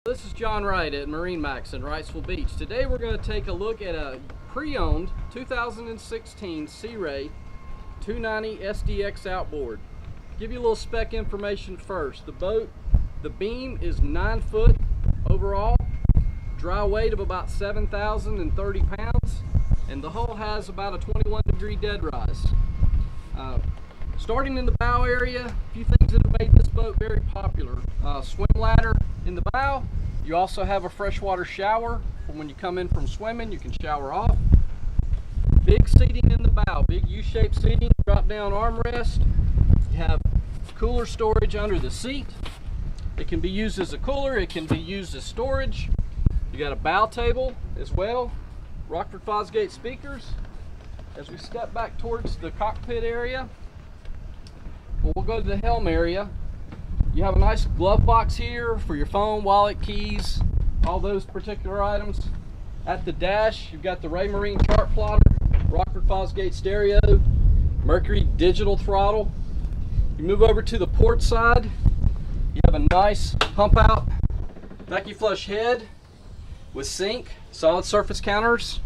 This is John Wright at MarineMax in Wrightsville Beach. Today we're going to take a look at a pre-owned 2016 Sea Ray 290 SDX outboard. Give you a little spec information first. The boat, the beam is 9 foot overall, dry weight of about 7,030 pounds, and the hull has about a 21-degree dead rise. Starting in the bow area, a few things that have made this boat very popular. Swim ladder in the bow. You also have a freshwater shower for when you come in from swimming, you can shower off. Big seating in the bow, big U-shaped seating, drop down armrest. You have cooler storage under the seat. It can be used as a cooler, it can be used as storage. You got a bow table as well, Rockford Fosgate speakers. As we step back towards the cockpit area, we'll go to the helm area. You have a nice glove box here for your phone, wallet, keys, all those particular items. At the dash, you've got the Raymarine chart plotter, Rockford Fosgate stereo, Mercury digital throttle. You move over to the port side, you have a nice pump out vacuum flush head with sink, solid surface counters.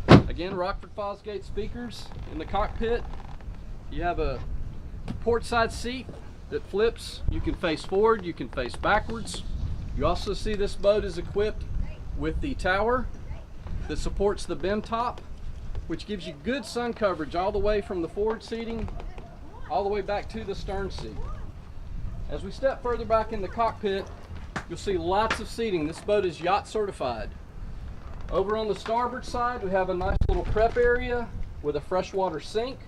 Again, Rockford Fosgate speakers in the cockpit. You have a port side seat that flips. You can face forward, you can face backwards. You also see this boat is equipped with the tower that supports the bim top, which gives you good sun coverage all the way from the forward seating all the way back to the stern seat. As we step further back in the cockpit, you'll see lots of seating. This boat is yacht certified. Over on the starboard side, we have a nice little prep area with a freshwater sink.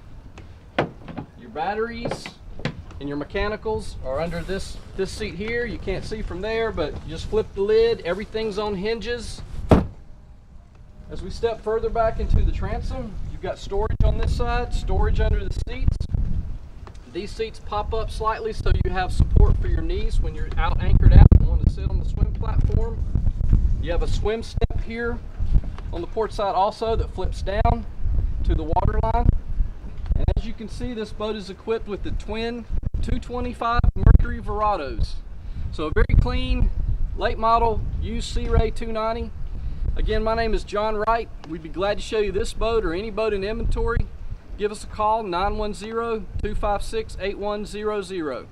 Your batteries and your mechanicals are under this seat here. You can't see from there, but you just flip the lid. Everything's on hinges. As we step further back into the transom, you've got storage on this side, storage under the seats. These seats pop up slightly so you have support for your knees when you're out anchored out and want to sit on the swim platform. You have a swim step here on the port side also that flips down to the water line. And as you can see, this boat is equipped with the twin 225 Mercury Verados. So a very clean, late model, used Sea Ray 290. Again, my name is John Wright. We'd be glad to show you this boat or any boat in inventory. Give us a call, 910-256-8100.